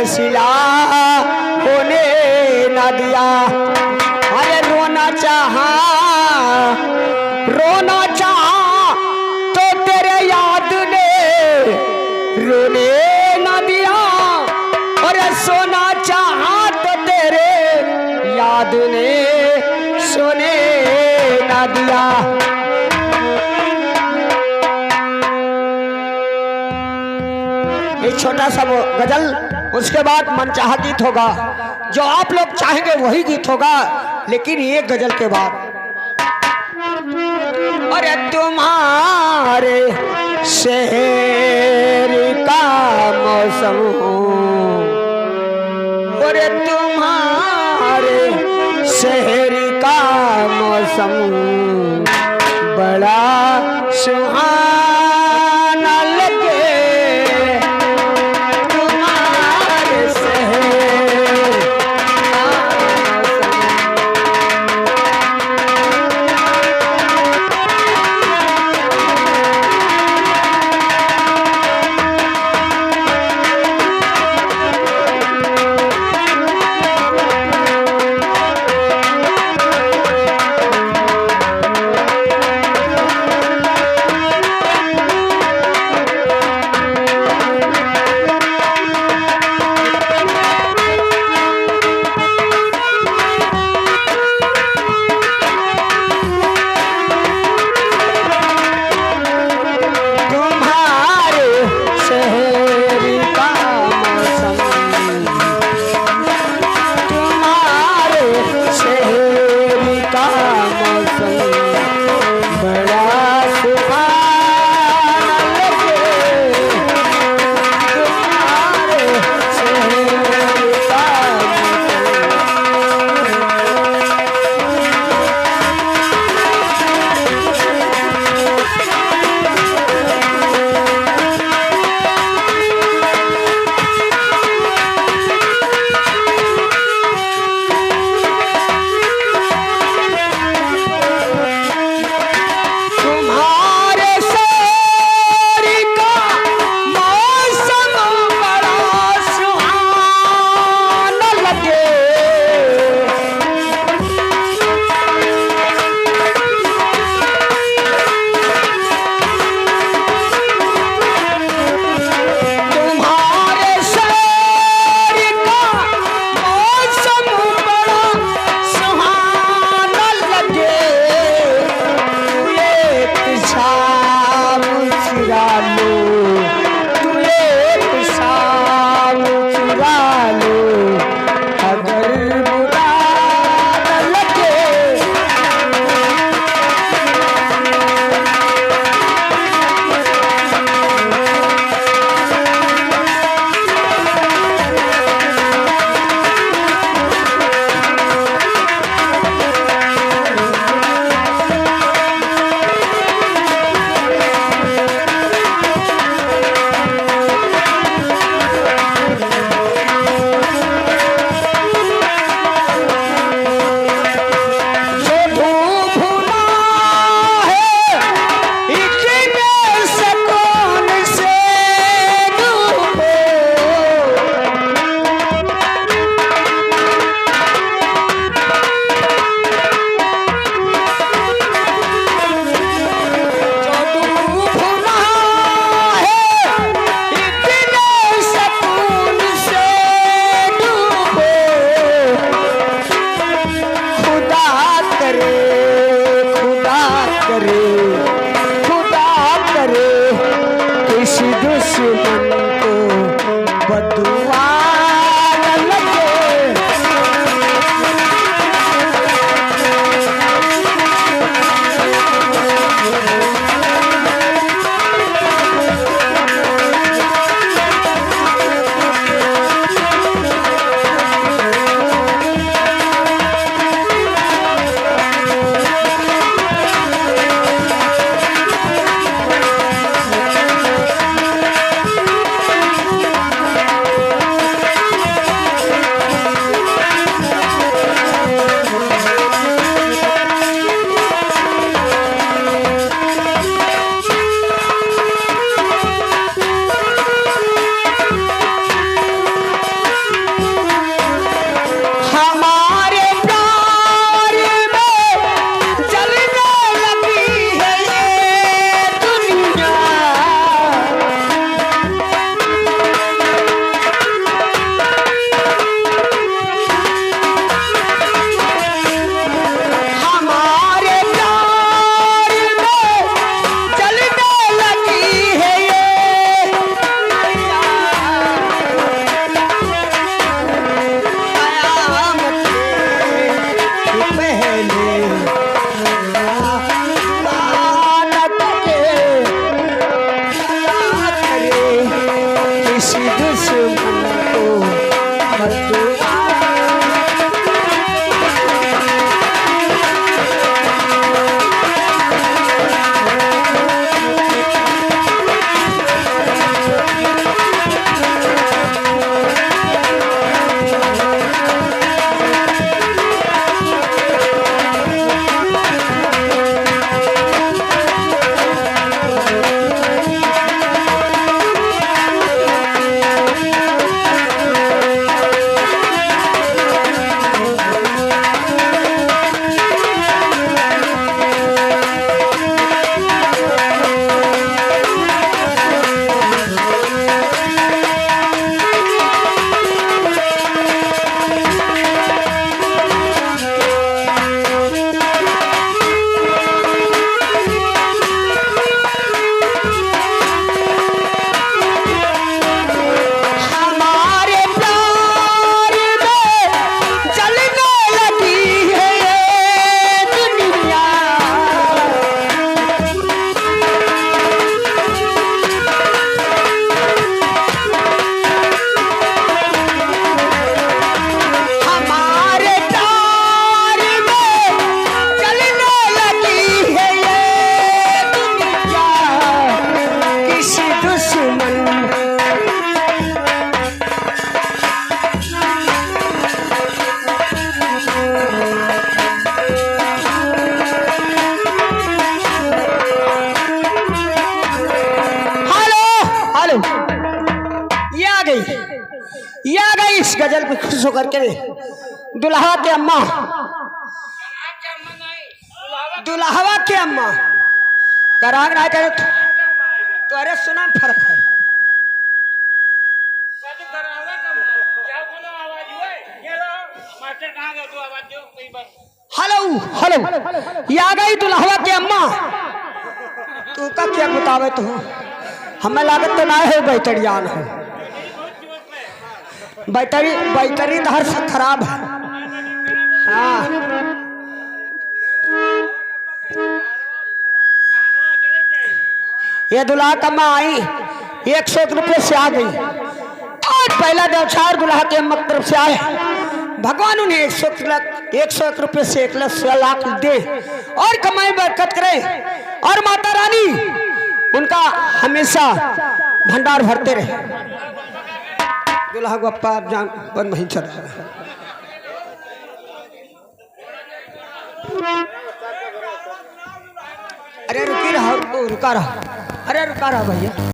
शिला होने न दिया। अरे रोना चाहा तो तेरे याद ने रोने न दिया। अरे सोना चाहा तो तेरे याद ने सोने न दिया। एक छोटा सा वो गजल, उसके बाद मनचाहा गीत होगा, जो आप लोग चाहेंगे वही गीत होगा, लेकिन ये गजल के बाद। अरे तुम्हारे शहर का मौसम, अरे तुम्हारे शहर का मौसम बड़ा सुहाना लगे। इस गजल में खुश होकर के दुल्हा के अम्मा, दुल्हवा के अम्मा कराग ना करे तो अरे सुना फर्क है। हेलो हेलो ये आ गई दुल्हवा के अम्मा। तू का क्या बतावे तू, हमें लागत तो ना है बैतरियान है, बैतरी तो हर से खराब है। हाँ ये दुल्हा का माँ आई 101 रुपये से आ गई और पहला व्यवचार दुल्हा के अम्मा तरफ से आए। भगवान उन्हें 101 रुपये से 1,00,000 दे और कमाई बरकत करे और माता रानी उनका हमेशा भंडार भरते रहे। दुल्हा गप्पा जान बंद नहीं चल रहा। अरे रुकी रहा, रुका रहा, अरे रुका रहा भैया।